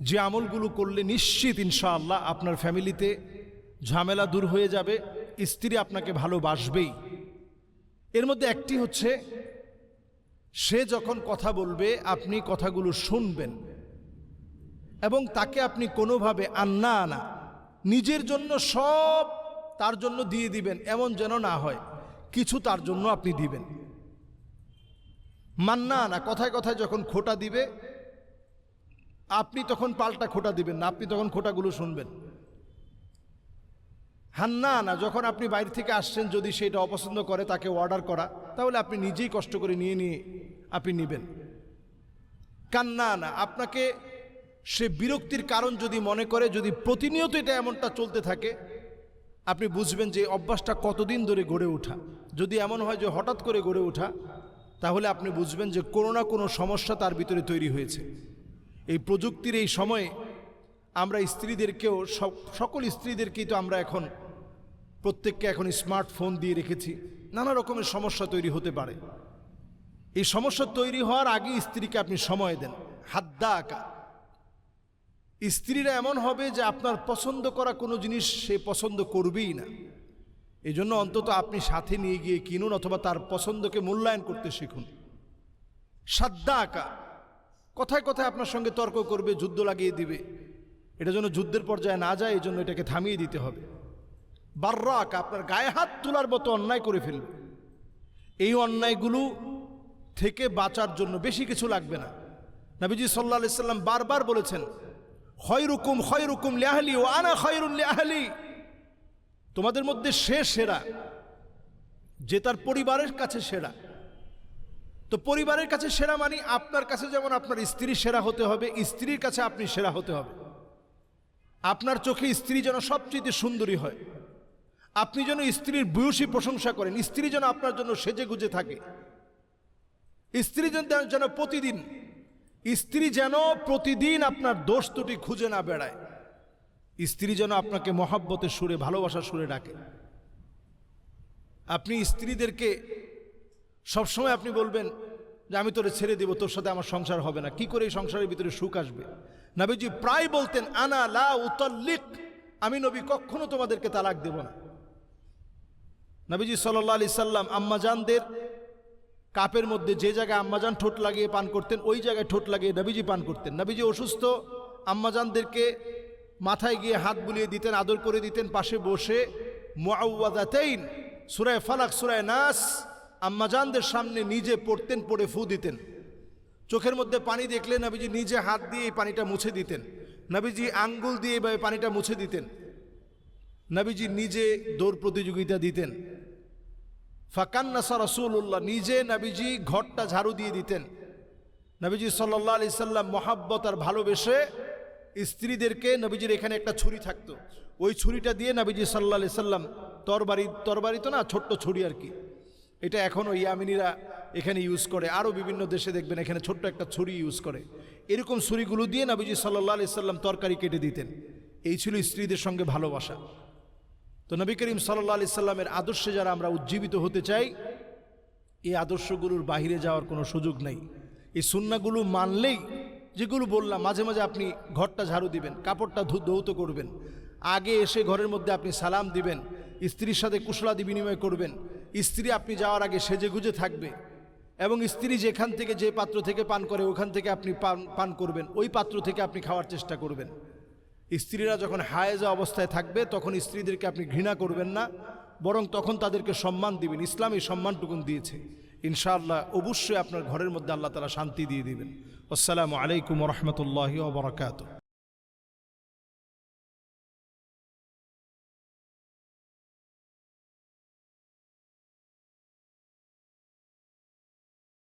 যে আমলগুলো করলে নিশ্চিত ইনশাআল্লাহ আপনার ফ্যামিলিতে ঝামেলা দূর হয়ে যাবে, স্ত্রী আপনাকে ভালোবাসবেই। এর মধ্যে একটি হচ্ছে, সে যখন কথা বলবে আপনি কথাগুলো শুনবেন এবং তাকে আপনি কোনোভাবে আনা নিজের জন্য সব তার জন্য দিয়ে দিবেন এমন যেন না হয়, কিছু তার জন্য আপনি দিবেন। মান্না আনা, কথায় কথায় যখন খোটা দিবে আপনি তখন পাল্টা খোটা দিবেন না, আপনি তখন খোটাগুলো শুনবেন। হান্না আনা, যখন আপনি বাইরে থেকে আসছেন যদি সেটা অপছন্দ করে তাকে অর্ডার করা, তাহলে আপনি নিজেই কষ্ট করে নিয়ে আপনি নেবেন। কান্না আনা, আপনাকে সে বিরক্তির কারণ যদি মনে করে, যদি প্রতিনিয়ত এটা এমনটা চলতে থাকে, আপনি বুঝবেন যে অভ্যাসটা কতদিন ধরে গড়ে ওঠা। যদি এমন হয় যে হঠাৎ করে গড়ে ওঠা, তাহলে আপনি বুঝবেন যে কোনো না কোনো সমস্যা তার ভিতরে তৈরি হয়েছে। এই প্রযুক্তির এই সময়ে আমরা স্ত্রীদেরকেও, সকল স্ত্রীদেরকেই তো আমরা এখন প্রত্যেককে এখন স্মার্টফোন দিয়ে রেখেছি, নানা রকমের সমস্যা তৈরি হতে পারে। এই সমস্যা তৈরি হওয়ার আগে স্ত্রীকে আপনি সময় দেন। হাদ্দা আঁকা, স্ত্রীরা এমন হবে যে আপনার পছন্দ করা কোনো জিনিস সে পছন্দ করবেই না। এই জন্য অন্তত আপনি সাথে নিয়ে গিয়ে কিনুন অথবা তার পছন্দকে মূল্যায়ন করতে শিখুন। সাদ্দা আঁকা, কথায় কথায় আপনার সঙ্গে তর্ক করবে, যুদ্ধ লাগিয়ে দিবে, এটা যেন যুদ্ধের পর্যায়ে না যায়, এই জন্য এটাকে থামিয়ে দিতে হবে। বাররা আঁকা, আপনার গায়ে হাত তোলার মতো অন্যায় করে ফেলবে। এই অন্যায়গুলো থেকে বাঁচার জন্য বেশি কিছু লাগবে না। নবীজি সাল্লাল্লাহু আলাইহি সাল্লাম বারবার বলেছেন, খয়রুকুম খয়রুকুম লিআহলি ওয়া আনা খয়রুন লিআহলি, তোমাদের মধ্যে সে সেরা যে তার পরিবারের কাছে সেরা। তো পরিবারের কাছে সেরা মানে আপনার কাছে যেমন আপনার স্ত্রী সেরা হতে হবে, স্ত্রীর কাছে আপনি সেরা হতে হবে। আপনার চোখে স্ত্রী যেন সবচেয়ে সুন্দরী হয়, আপনি যেন স্ত্রীর ভূয়সী প্রশংসা করেন, স্ত্রী যেন আপনার জন্য সেজে গুজে থাকে, স্ত্রী যেন প্রতিদিন আপনার দোষ ত্রুটি খুঁজে না বেড়ায়, স্ত্রী যেন আপনাকে মহাব্বতের সুরে, ভালোবাসার সুরে ডাকে। আপনি স্ত্রীদেরকে সবসময় আপনি বলবেন যে আমি তোরে ছেড়ে দেব, তোর সাথে আমার সংসার হবে না, কি করে এই সংসারের ভিতরে সুখ আসবে? নবীজি প্রায় বলতেন, আনা লা উতাল্লিক, আমি নবী কখনো তোমাদেরকে তালাক দেব না। নবীজি সাল্লাল্লাহু আলাইহি সাল্লাম আম্মাজানদের কাপের মধ্যে যে জায়গায় আম্মাজান ঠোঁট লাগিয়ে পান করতেন, ওই জায়গায় ঠোঁট লাগিয়ে নবীজি পান করতেন। নবীজি অসুস্থ আম্মাজানদেরকে মাথায় গিয়ে হাত বুলিয়ে দিতেন, আদর করে দিতেন, পাশে বসে মুআউযাতাইন, সূরা ফালাক, সূরা নাস আম্মাজানদের সামনে নিজে পড়তেন, পড়ে ফু দিতেন। চোখের মধ্যে পানি দেখলে নবীজি নিজে হাত দিয়ে এই পানিটা মুছে দিতেন, নবীজি আঙ্গুল দিয়ে এভাবে পানিটা মুছে দিতেন, নবীজি নিজে দৌড় প্রতিযোগিতা দিতেন। ফাকান্নাসা রাসূলুল্লাহ, নিজে নবীজি ঘরটা ঝাড়ু দিয়ে দিতেন। নবীজি সাল্লাল্লাহু আলাইহি সাল্লাম মহাব্বত আর ভালোবেসে স্ত্রীদেরকে, নবীজির এখানে একটা ছুরি থাকতো, ওই ছুরিটা দিয়ে নবীজি সাল্লাল্লাহু আলাইহি সাল্লাম, তরবারি তো না, ছোট্ট ছুরি আর কি, এটা এখনও ইয়ামিনীরা এখানে ইউজ করে, আরও বিভিন্ন দেশে দেখবেন এখানে ছোট্ট একটা ছুরি ইউজ করে। এরকম ছুরিগুলো দিয়ে নবীজি সাল্লাল্লাহু আলাইহি সাল্লাম তরকারি কেটে দিতেন। এই ছিল স্ত্রীদের সঙ্গে ভালোবাসা। তো নবী করিম সাল্লাল্লাহু আলাইহি সাল্লামের আদর্শে যারা আমরা উজ্জীবিত হতে চাই, এই আদর্শগুলোর বাহিরে যাওয়ার কোনো সুযোগ নেই। এই সুন্নাহগুলো মানলেই, যেগুলো বললাম, মাঝে মাঝে আপনি ঘরটা ঝাড়ু দিবেন, কাপড়টা ধৌত করবেন, আগে এসে ঘরের মধ্যে আপনি সালাম দিবেন, স্ত্রীর সাথে কুশলাদি বিনিময় করবেন, স্ত্রী আপনি যাওয়ার আগে সেজে গুজে থাকবে, এবং স্ত্রী যেখান থেকে, যে পাত্র থেকে পান করে ওখান থেকে আপনি পান করবেন, ওই পাত্র থেকে আপনি খাওয়ার চেষ্টা করবেন। স্ত্রীরা যখন হায়েজা অবস্থায় থাকবে তখন স্ত্রীদেরকে আপনি ঘৃণা করবেন না, বরং তখন তাদেরকে সম্মান দিবেন। ইসলাম এই সম্মানটুকুন দিয়েছে। ইনশাআল্লাহ অবশ্যই আপনার ঘরের মধ্যে আল্লাহ তাআলা শান্তি দিয়ে দিবেন। আসসালামু আলাইকুম ওয়া রাহমাতুল্লাহি ওয়া বারাকাতুহু।